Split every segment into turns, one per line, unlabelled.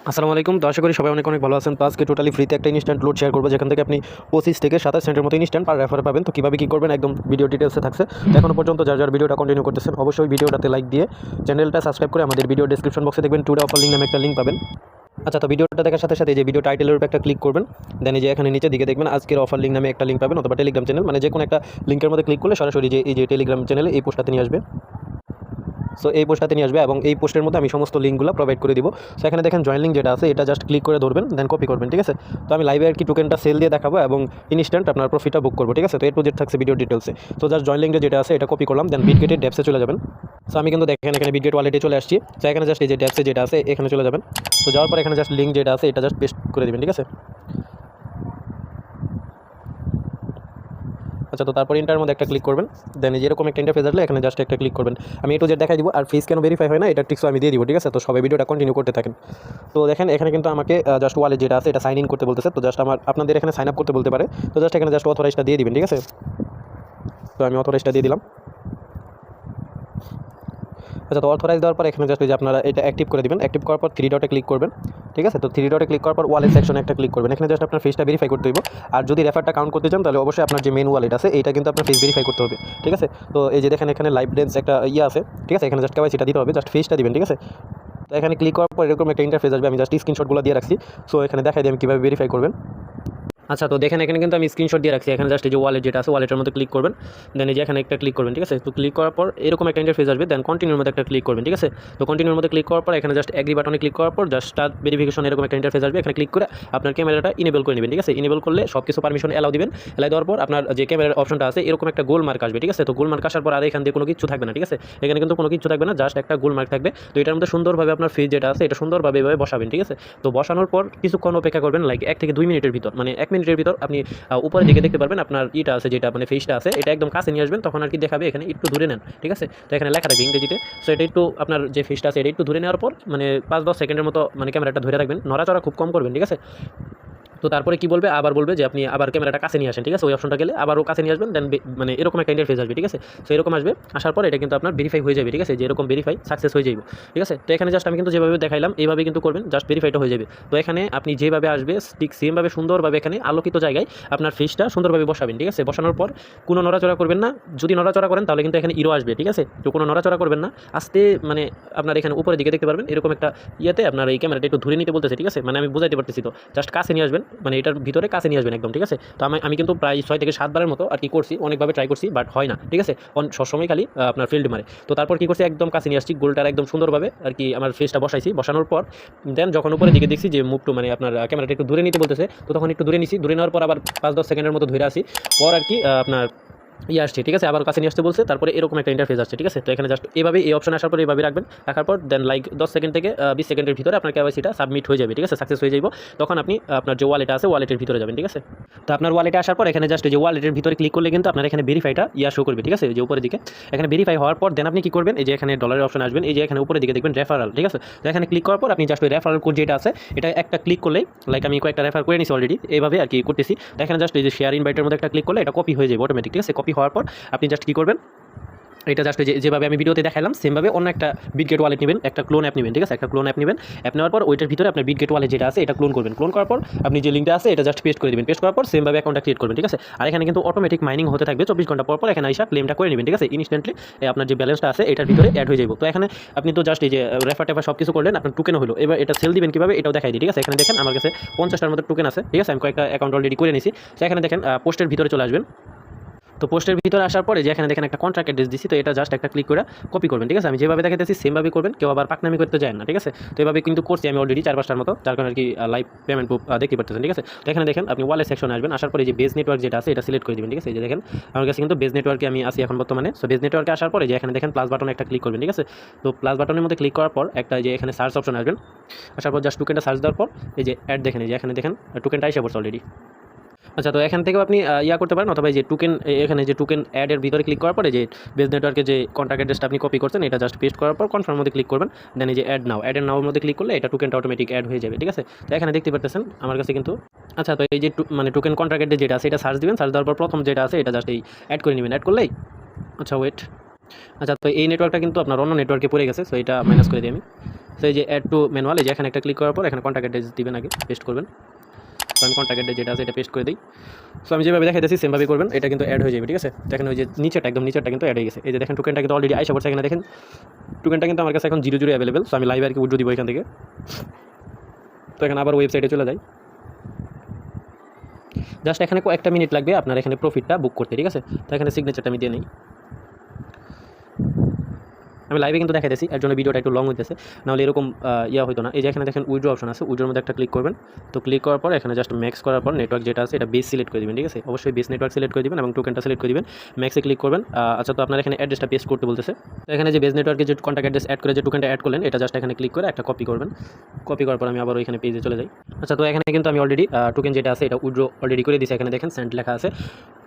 আসসালামু আলাইকুম। তো আশা করি সবাই অনেক ভালো আছেন। তো আজকে টোটালি ফ্রিতে একটা ইনস্ট্যান্ট লোড শেয়ার করবো, যেখান থেকে আপনি 25 থেকে 27 সেন্টের মতো ইনস্ট্যান্ট পার রেফারে পাবেন। তো কীভাবে কী করবেন একদম ভিডিও ডিটেলসে থাকছে। তো এখনো পর্যন্ত যার ভিডিওটা কন্টিনিউ করতেছেন অবশ্যই ভিডিওটাতে লাইক দিয়ে চ্যানেলটা সাবস্ক্রাইব করে আমাদের ভিডিও ডেসক্রিপশন বক্সে দেখবেন টুডে অফার লিঙ্ক নামে একটা লিঙ্ক পাবেন। আচ্ছা, তো ভিডিওটা দেখার সাথে সাথে যে ভিডিও টাইটেলের উপর একটা ক্লিক করবেন, দেন যে এখানে নিচে দিকে দেখবেন আজকের অফার লিঙ্ক নামে একটা লিঙ্ক পাবেন, অথবা টেলিগ্রাম চ্যানেল, মানে যে কোনো একটা লিঙ্কের মধ্যে ক্লিক করলে সরাসরি যে এই যে টেলিগ্রাম চ্যানেলে এই পোস্টটাতে নিয়ে আসবে। সো এই পোস্টটাতে নিয়ে আসবে এবং এই পোস্টের মধ্যে আমি সমস্ত লিঙ্কগুলো প্রোভাইড করে দিব। সো এখানে দেখেন জয়েন লিঙ্ক যেটা আছে এটা জাস্ট ক্লিক করে ধরবেন, দেন কপি করবেন। ঠিক আছে, তো আমি লাইভে আর কি টোকেনটা সেল দিয়ে দেখাবো এবং ইনস্ট্যান্ট আপনার প্রফিটটা বুক করবো। ঠিক আছে, তো এর প্রজেক্ট থাকছে ভিডিও ডিটেলসে। তো জাস্ট জয়েন লিঙ্কটা যেটা আছে এটা কপি করলাম, দেন বিটগেটের ড্যাপসে চলে যাবেন। সো আমি কিন্তু দেখেন এখানে বিটগেট ওয়ালেটে চলে আসছি। তো এখানে জাস্ট এই যে ড্যাপসে যেটা আছে এখানে চলে যাবেন। তো যাওয়ার পর এখানে জাস্ট লিঙ্ক যেটা আছে এটা জাস্ট পেস্ট করে দেবেন। ঠিক আছে, আচ্ছা, তো তারপর ইন্টার মধ্যে একটা ক্লিক করবেন, দেন যেরকম একটা ইন্টারফেস আসলে এখানে জাস্ট একটা ক্লিক করবেন। আমি একটু যে দেখাই দিব, আর ফিস কেন ভেরিফাই হয় না এটা টিক্সও আমি দিয়ে দিব। ঠিক আছে, তো সবাই ভিডিওটা কন্টিনিউ করতে থাকেন। তো দেখেন এখানে কিন্তু আমাকে জাস্ট ওয়ালেট যেটা আছে এটা সাইন ইন করতে বলতেছে। তো জাস্ট আপনাদের এখানে সাইন আপ করতে বলতে পারে। তো জাস্ট এখানে জাস্ট অথরাইজটা দিয়ে দিবেন। ঠিক আছে, তো আমি অথরাইজটা দিয়ে দিলাম। আচ্ছা, তো অথরাইজ দেওয়ার পর এখানে জাস্ট যে আপনারা এটা অ্যাক্টিভ করে দিবেন। অ্যাক্টিভ করার পর 3 ডটে ক্লিক করবেন। ঠিক আছে, তো 3 ডটে ক্লিক করার পর ওয়ালেট সেকশনে একটা ক্লিক করবেন। এখানে জাস্ট আপনার ফিসটা ভেরিফাই করতে হইব। আর যদি রেফারটা কাউন্ট করতে চান তাহলে অবশ্যই আপনার যে মেন ওয়ালেট আছে এইটা কিন্তু আপনার ফিস ভেরিফাই করতে হবে। ঠিক আছে, তো এই যে দেখেন এখানে লাইভ ডেন্স একটা আছে। ঠিক আছে, এখানে জাস্ট কেওয়াইসিটা দিতে হবে, জাস্ট ফিসটা দিবেন। ঠিক আছে, তো এখানে ক্লিক করার পর এরকম একটা ইন্টারফেস আসবে। আমি জাস্ট স্ক্রিনশটগুলো দিয়ে রাখছি। সো এখানে দেখাই দিই আমি কীভাবে ভেরিফাই করবেন। আচ্ছা, তো দেখেন এখানে কিন্তু আমি স্ক্রিনশট দিয়ে রাখছি। এখানে জাস্ট এই যে ওয়ালেট যেটা আছে ওয়ালেটের মধ্যে ক্লিক করবেন, দেন এই যে এখানে একটা ক্লিক করবেন। ঠিক আছে, তো ক্লিক করার পর এরকম একটা ইন্টারফেস আসবে, দেন কন্টিনিউর মধ্যে একটা ক্লিক করবেন। ঠিক আছে, তো কন্টিনিউর মধ্যে ক্লিক করার পর এখানে জাস্ট এগ্রি বাটনে ক্লিক করার পর জাস্ট স্টার্ট ভেরিফিকেশন এরকম একটা ইন্টারফেস আসবে। এখানে ক্লিক করে আপনার ক্যামেরাটা ইনেবল করে নেবেন। ঠিক আছে, ইনেবল করলে সব কিছু পারমিশন অ্যালাউ দিবেন। অ্যালাউ দেওয়ার পর আপনার যে ক্যামেরার অপশনটা আছে এরকম একটা গোল মার্ক আসবে। ঠিক আছে, তো গোল মার্ক আসার পর আর এখান দিয়ে কোনো কিছু থাকবে না। ঠিক আছে, এখানে কিন্তু কোনো কিছু থাকবে না, জাস্ট একটা গোল মার্ক থাকবে। তো এটার মধ্যে সুন্দরভাবে আপনার ফিজ যেটা আছে এটা সুন্দরভাবে এভাবে বসাবেন। ঠিক আছে, তো বসানোর পর কিছুক্ষণ অপেক্ষা করবেন, লাইক 1 থেকে 2 মিনিটের ভিতর, মানে 1 মিনিটের ভিতর আপনি উপরের দিকে দেখতে পারবেন আপনার ইটা আছে যেটা মানে ফেসটা আছে এটা একদম কাছে নিয়ে আসবেন, তখন আর কি দেখাবে এখানে একটু ধরে নেন। ঠিক আছে, তো এখানে লেখা থাকবে ইংরেজিতে। সো এটা একটু আপনার যে ফেসটা আছে এটা একটু ধরে নেওয়ার পর মানে 5-10 সেকেন্ডের মতো মানে ক্যামেরাটা ধরে রাখবেন, নড়াচড়া খুব কম করবেন। ঠিক আছে, তো তারপরে কি বলবে, আবার বলবে যে আপনি আবার ক্যামেরাটা কাছে নিয়ে আসেন। ঠিক আছে, ওই অপশনটা গেলে আবারও কাছে নিয়ে আসবেন, দেন মানে এরকম একটা ইন্টারফেস আসবে। ঠিক আছে, তো এরকম আসবে, আসার পর এটা কিন্তু আপনার ভেরিফাই হয়ে যাবে। ঠিক আছে, যে এরকম ভেরিফাই সাকসেস হয়ে যাবে। ঠিক আছে, তো এখানে জাস্ট আমি কিন্তু যেভাবে দেখাইলাম এইভাবে কিন্তু করবেন, জাস্ট ভেরিফাইটা হয়ে যাবে। তো এখানে আপনি যেভাবে আসবে ঠিক সেমভাবে সুন্দরভাবে এখানে আলোকিত জায়গায় আপনার ফেসটা সুন্দরভাবে বসাবেন। ঠিক আছে, বসানোর পর কোনো নড়াচড়া করবেন না। যদি নড়াচড়া করেন তাহলে কিন্তু এখানে ইরো আসবে। ঠিক আছে, তো কোনো নড়াচড়া করবেন না, আস্তে মানে আপনার এখানে উপরের দিকে দেখতে পারবেন এরকম একটা ইয়েতে আপনার এই ক্যামেরাটা একটু ধরে নিতে বলতেছে। ঠিক আছে, মানে আমি বুঝাইতে পারতেছি, তো জাস্ট কাছে নিয়ে আসবেন, মানে এটার ভিতরে কাছে নিয়ে আসবেন একদম। ঠিক আছে, তো আমি কিন্তু প্রায় 6 থেকে 7 বারের মতো আর কি করছি, অনেকভাবে ট্রাই করছি, বাট হয় না। ঠিক আছে, সবসময় খালি আপনার ফিল্ড মারে। তো তারপর কি করছি, একদম কাছে নিয়ে আসছি, গোলটার একদম সুন্দরভাবে আর কি আমার ফেসটা বসাইছি। বসানোর পর দেন যখন উপরের দিকে দেখছি যে মুভ টু মানে আপনার ক্যামেরাটা একটু দূরে নিতে বলতেছে, তো তখন একটু দূরে নিছি। দূরে নেওয়ার পর আবার 5-10 সেকেন্ডের মতো ধরে আসি, পর আর কি আপনার আসছে। ঠিক আছে, আবার কাছে নিয়ে আসতে বলছে, তারপরে এরকম একটা ইন্টারফেস আসছে। ঠিক আছে, তো এখানে জাস্ট এভাবে এই অপশন আসার পর এইভাবে রাখবেন। রাখার পর দেন লাইক 10 সেকেন্ড থেকে 20 সেকেন্ডের ভিতরে আপনার কেওয়াইসিটা সাবমিট হয়ে যাবে। ঠিক আছে, সাকসেস হয়ে যাবে। তখন আপনি আপনার যে ওয়ালেট আছে ওয়ালেটের ভিতরে যাবেন। ঠিক আছে, তো আপনার ওয়ালেটে আসার পর এখানে জাস্ট যে ওয়ালেটের ভিতরে ক্লিক করলে কিন্তু আপনার এখানে ভেরিফাইটা শো করবে। ঠিক আছে, যে উপরের দিকে এখানে ভেরিফাই হওয়ার পর দেন আপনি কি করবেন, এই যে এখানে ডলারের অপশন আসবেন, এই যে এখানে উপরের দিকে দেখবেন রেফারাল। ঠিক আছে, তো এখানে ক্লিক করার পর আপনি জাস্ট ওই রেফারাল কোড যেটা আছে এটা একটা ক্লিক করলে, লাইক আমি কয়েকটা রেফার করে নিছি অলরেডি, এইভাবে আর কি করতেছি। এখানে জাস্ট এই যে শেয়ার ইনভাইটের মধ্যে একটা ক্লিক করলে এটা কপি হয়ে যাবে অটোমেটিক। ঠিক আছে, কপি হওয়ার পর আপনি জাস্ট কী করবেন, এটা জাস্ট যেভাবে আমি ভিডিওতে দেখালাম সেমভাবে অন্য একটা বিটগেট ওয়ালেট নেবেন, একটা ক্লোন অ্যাপ নেবেন। ঠিক আছে, একটা ক্লোন অ্যাপ নেবেন। অ্যাপ নেওয়ার পর ওইটার ভিতরে আপনার বিটগেট ওয়ালেট যেটা আছে এটা ক্লোন করবেন। ক্লোন করার পর আপনি যে লিঙ্কটা আছে এটা জাস্ট পেস্ট করে দেবেন। পেস্ট করার পর সেমভাবে অ্যাকাউন্টটা ক্রিয়েট করবেন। ঠিক আছে, আর এখানে কিন্তু অটোমেটিক মাইনিং হতে থাকবে 24 ঘন্টা পর পর। এখানে আইসা ক্লেমটা করে নেবেন। ঠিক আছে, ইনস্ট্যান্টলি আপনার যে ব্যালেন্সটা আছে এটার ভিতরে অ্যাড হয়ে যাবে। তো এখানে আপনি তো জাস্ট এই যে রেফার টেফার সব কিছু করলেন, আপনার টোকেন হলো। এবার এটা সেল দিবেন কীভাবে এটাও দেখাই দিই। ঠিক আছে, এখানে দেখেন আমার কাছে 50টার মতো টোকেন আছে। ঠিক আছে, আমি কয়েকটা অ্যাকাউন্ট অলরেডি করে নিয়েছি। তো এখানে দেখেন পোস্টের ভিতরে চলে আসবেন। তো পোস্টের ভিতরে আসার পরে যে এখানে দেখেন একটা কন্ট্রাক্ট অ্যাড্রেস দিচ্ছি, তো এটা জাস্ট একটা ক্লিক করে কপি করবেন। ঠিক আছে, আমি যেভাবে দেখাতেছি সেমভাবে করবেন, কেউ আবার পাকনামি করতে যায় না। ঠিক আছে, তো এভাবে কিন্তু করছি আমি অলরেডি 4-5টার মতো, যার কারণে আর কি লাইভ পেমেন্ট প্রুফ দেখতে পারতেছেন। ঠিক আছে, তো এখানে দেখেন আপনি ওয়ালেট সেকশনে আসবেন, আসার পরে যে বেজ নেটওয়ার্ক যেটা আছে এটা সিলেক্ট করে দেবেন। ঠিক আছে, এই যে দেখেন আমার কাছে কিন্তু বেজ নেটওয়ার্কে আমি আসি এখন বর্তমানে। সো বেজ নেটওয়ার্কে আসার পরে যে এখানে দেখেন প্লাস বাটনে একটা ক্লিক করবেন। ঠিক আছে, তো প্লাস বাটনের মধ্যে ক্লিক করার পর একটা যে এখানে সার্চ অপশন আসবেন, আসার পর জাস্ট টোকেনটা সার্চ দেওয়ার পর এই যে অ্যাড দেখেন, এই যে এখানে দেখেন টোকেনটা এসে পড়ছে অলরেডি। আচ্ছা, তো এখান থেকেও আপনি করতে পারেন, অথবা এই যে টোকেন এখানে যে টোকেন অ্যাডের ভিতরে ক্লিক করার পরে যে বেজ নেটওয়ার্কে যে কন্ট্যাক্ট অ্যাড্রেসটা আপনি কপি করছেন এটা জাস্ট পেস্ট করার পর কনফার্মের মধ্যে ক্লিক করবেন। দেন এই যে অ্যাডের নাওর মধ্যে ক্লিক করলে এটা টোকেনটা অটোমেটিক অ্যাড হয়ে যাবে। ঠিক আছে, তো এখানে দেখতে পাচ্ছেন আমার কাছে কিন্তু আচ্ছা, তো এই যে মানে টোকেন কন্ট্রাক্ট অ্যাড্রেস যেটা আছে এটা সার্চ দিবেন। সার্চ দেওয়ার পর প্রথম যেটা আছে এটা জাস্ট এই অ্যাড করে নেবেন। অ্যাড করলেই আচ্ছা ওয়েট, আচ্ছা, তো এই নেটওয়ার্কটা কিন্তু আপনার অন্য নেটওয়ার্কে পড়ে গেছে। সো এটা মাইনাস করে দিই আমি। সো এই যে অ্যাড টু ম্যানুয়াল, এই যে এখানে একটা ক্লিক করার পর এখানে কন্ট্যাক্ট অ্যাড্রেস দিবেন, আগে পেস্ট করবেন। তো আমি কন্ট্যাক্ট অ্যাড্রেস যেটা আছে এটা পেস্ট করে দিই। সো আমি যেভাবে দেখাইতেছি সেমভাবে করবেন, এটা কিন্তু অ্যাড হয়ে যাবে, ঠিক আছে। দেখেন ওই যে নিচেরটা, একদম নিচেরটা কিন্তু অ্যাড হয়ে গেছে। এই যে দেখেন টোকেনটা কিন্তু অলরেডি আইসা পড়ছে, এখানে দেখেন টোকেনটা কিন্তু আমার কাছে এখন 0 অ্যাভেলেবেল। সো আমি লাইভ আর কি উইথড্র দিব এখান থেকে। তো এখানে আবার ওয়েবসাইটে চলে যাই, জাস্ট এখানে কয়েকটা মিনিট লাগবে আপনার এখানে প্রফিটটা বুক করতে, ঠিক আছে। তো এখানে সিগনেচারটা আমি দিয়ে নিই। আমি লাইভে কিন্তু দেখাইতেছি, এর জন্য ভিডিওটা একটু লং হইতেছে, নাহলে এরকম ইয়া হইতো না। এই যে এখানে দেখেন উইড্রো অপশন আছে, উইড্রোর মধ্যে একটা ক্লিক করবেন। তো ক্লিক করার পর এখানে জাস্ট ম্যাক্স করার পর নেটওয়ার্ক যেটা আছে এটা বেস সিলেক্ট করে দিবেন, ঠিক আছে। অবশ্যই বেস নেটওয়ার্ক সিলেক্ট করে দিবেন এবং টোকেনটা সিলেক্ট করে দিবেন, ম্যাক্সে ক্লিক করবেন। আচ্ছা, তো আপনার এখানে অ্যাড্রেসটা পেস্ট করতে বলতেছে। তো এখানে যে বেস নেটওয়ার্কে যে কন্ট্যাক্ট অ্যাড্রেস অ্যাড করে যে টোকেনটা অ্যাড করলেন, এটা জাস্ট এখানে ক্লিক করে একটা কপি করবেন। কপি করার পর আমি আবার ওইখানে পেজে চলে যাই। আচ্ছা, তো এখানে কিন্তু আমি অলরেডি টোকেন যেটা আছে এটা উইড্রো অলরেডি করে দিয়েছি, এখানে দেখেন সেন্ট লেখা আছে।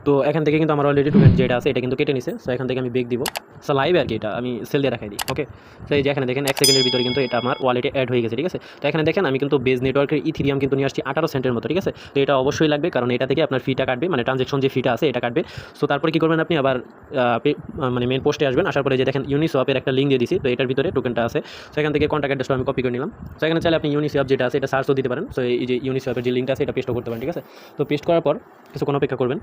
তো এখান থেকে কিন্তু আমার অলরেডি টোকেন যেটা আছে এটা কিন্তু কেটে নিছে। সো এখান থেকে আমি বেক দিব। সো লাইভ আর কি এটা আমি সেল দিয়ে রাখাই দিই, ওকে। তো এই যে এখানে দেখেন 1 সেকেন্ডের ভিতরে কিন্তু এটা আমার ওয়ালেটে অ্যাড হয়ে গেছে, ঠিক আছে। তো এখানে দেখেন আমি কিন্তু বেজ নেটওয়ার্কের ইথিরিয়াম কিন্তু নিয়ে আসছি 18 সেন্টের মতো, ঠিক আছে। তো এটা অবশ্যই লাগবে, কারণ এটা থেকে আপনার ফিটা কাটবে, মানে ট্রানজ্যাকশন যে ফিটা আছে এটা কাটবে। সো তারপরে কী করবেন আপনি আবার মানে মেন পোস্টে আসবেন, আসার পরে যে দেখেন ইউনিসওয়াপের একটা লিঙ্ক দিয়ে দিছি, তো এটার ভিতরে টোকেনটা আছে। সো এখান থেকে কন্ট্যাক্ট অ্যাড্রেসটা আমি কপি করে নিলাম। সো এখানে চাইলে আপনি ইউনিসওয়াপ যেটা আছে এটা সার্চও দিতে পারেন। সো এই যে ইউনিসওয়াপের যে লিঙ্কটা আছে এটা পেস্টও করতে পারেন, ঠিক আছে। তো পেস্ট করার পর কিছুক্ষণ অপেক্ষা করবেন।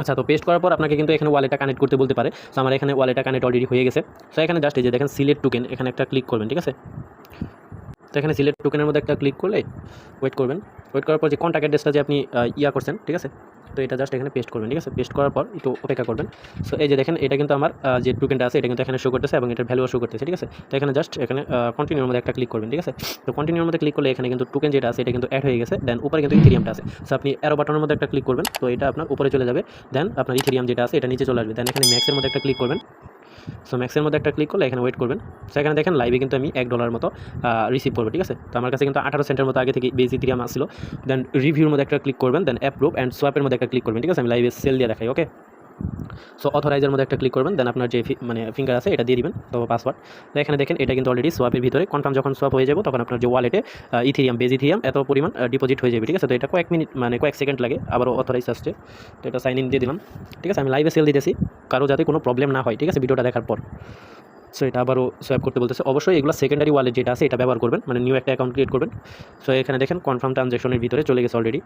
আচ্ছা, তো পেস্ট করার পর আপনাকে কিন্তু এখানে ওয়ালেটটা কানেক্ট করতে বলতে পারে। সো আমার এখানে ওয়ালেটটা কানেক্ট অলরেডি হয়ে গেছে। সো এখানে জাস্ট এই যে দেখেন সিলেক্ট টোকেন, এখানে একটা ক্লিক করবেন, ঠিক আছে। তো এখানে সিলেক্ট টোকেনের মধ্যে একটা ক্লিক করলে ওয়েট করবেন। ওয়েট করার পর যে কন্ট্যাক্ট অ্যাড্রেসটা যে আপনি করছেন, ঠিক আছে। তো এটা জাস্ট এখানে পেস্ট করবেন, ঠিক আছে। পেস্ট করার পর একটু অপেক্ষা করবেন। সো এই যে দেখেন এটা কিন্তু আমার যে টোকেনটা আছে এটা কিন্তু এখানে শো করতেছে এবং এটার ভ্যালুও শো করতেছে, ঠিক আছে। তো এখানে জাস্ট এখানে কন্টিনিউর মধ্যে একটা ক্লিক করবেন, ঠিক আছে। তো কন্টিনিউর মধ্যে ক্লিক করলে এখানে কিন্তু টোকেন যেটা আছে এটা কিন্তু অ্যাড হয়ে গেছে। দেন উপরে কিন্তু ইথেরিয়ামটা আছে। সো আপনি অ্যারো বাটনের মধ্যে একটা ক্লিক করবেন, তো এটা আপনার উপরে চলে যাবে। দেন আপনার ইথেরিয়াম যেটা আছে এটা নিচে চলে আসবে। দেন এখানে ম্যাক্সের মধ্যে একটা ক্লিক করবেন। সো ম্যাক্সের মধ্যে একটা ক্লিক করলে এখানে ওয়েট করবেন। সো এখানে দেখেন লাইভে কিন্তু আমি $1 মতো রিসিভ করবো, ঠিক আছে। তো আমার কাছে কিন্তু 18 সেন্টের মতো আগে থেকে বেজ ইথেরিয়াম আসছিল। দেন রিভিউর মধ্যে একটা ক্লিক করবেন, দেন অ্যাপ্রুভ অ্যান্ড সোয়াপের মধ্যে একটা ক্লিক করবেন, ঠিক আছে। আমি লাইভে সেল দিয়ে দেখাই, ওকে। সো অথরাইজের মধ্যে একটা ক্লিক করবেন, দেন আপনার যে মানে ফিঙ্গার আছে এটা দিয়ে দিবেন, তো পাসওয়ার্ড। তো এখানে দেখেন এটা কিন্তু অলরেডি সোয়াপের ভিতরে কনফার্ম, যখন সোয়াপ হয়ে যাবে তখন আপনার যে ওয়ালেটে ইথেরিয়াম বেজ ইথেরিয়াম এত পরিমাণ ডিপোজিট হয়ে যাবে, ঠিক আছে। তো এটা কয়েক মিনিট মানে কয়েক সেকেন্ড লাগে, আবারও অথরাইজ আসছে। তো এটা সাইন ইন দিয়ে দিলাম, ঠিক আছে। আমি লাইভে সেল দিতেছি, কারো যাতে কোনো প্রবলেম না হয়, ঠিক আছে, ভিডিওটা দেখার পর। সো এটা আবারও সোয়াপ করতে বলতেছে। অবশ্যই এগুলো সেকেন্ডারি ওয়ালেট যেটা আছে এটা ব্যবহার করবেন, মানে নিউ একটা অ্যাকাউন্ট ক্রিয়েট করবেন। সো এখানে দেখেন কনফার্ম ট্রানজ্যাকশনের ভিতরে চলে গেছে অলরেডি।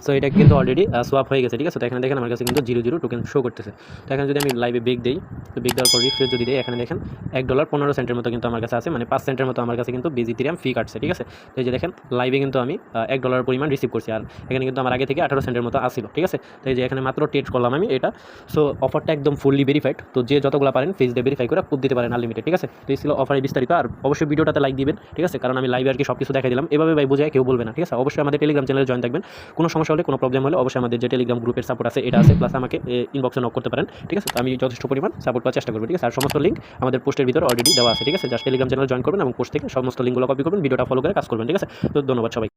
সো এটা কিন্তু অলরেডি সোয়াপ হয়ে গেছে, ঠিক আছে। তো এখানে দেখেন আমার কাছে কিন্তু 0 টোকেন শো করতেছে। তো এখানে যদি আমি লাইভে বেক দিই, তো বেক দেওয়ার পর রিফ্রেশ যদি দিই, এখানে দেখেন $1.15 মতো কিন্তু আমার কাছে আছে, মানে 5 সেন্টের মতো আমার কাছে কিন্তু বেজ ইথেরিয়াম ফি কাটছে, ঠিক আছে। তো এই যে দেখেন লাইভে কিন্তু আমি $1 পরিমাণ রিসিভ করছি, আর এখানে কিন্তু আমার আগে থেকে 18 সেন্টের মতো আসছিল, ঠিক আছে। তো এই যে এখানে মাত্র ট্রেড করলাম আমি এটা। সো অফারটা একদম ফুললি ভেরিফাইড, তো যে যতগুলো পারেন ফেস দিয়ে ভেরিফাই করে খুব দিতে পারেন আনলিমিটেড, ঠিক আছে। তো এই ছিল অফারে বিস্তারিত, আর অবশ্যই ভিডিওটাতে লাইক দিবেন, ঠিক আছে, কারণ আমি লাইভে আর কি সব কিছু দেখাই দিলাম, এভাবে ভাই বোঝায় কেউ বলবে না, ঠিক আছে। অবশ্যই আমাদের টেলিগ্রাম চ্যানেলে জয়েন থাকবেন, কোনো সমস্যা হলে কোনো প্রবলেম হলে অবশ্যই আমাদের যে টেলিগ্রাম গ্রুপের সাপোর্ট আছে এটা আছে, প্লাস আমাকে ইনবক্সে নক করতে পারেন, ঠিক আছে। তো আমি যথেষ্ট পরিমাণ সাপোর্ট করার চেষ্টা করবো, ঠিক আছে। আর সমস্ত লিঙ্ক আমাদের পোস্টের ভিতরে অলরেডি দেওয়া আছে, ঠিক আছে। জাস্ট টেলিগ্রাম চ্যানেল জয়েন করবেন এবং পোস্ট থেকে সমস্ত লিঙ্কগুলো কপি করবেন, ভিডিওটা ফলো করে কাজ করবেন, ঠিক আছে। তো ধন্যবাদ সবাই।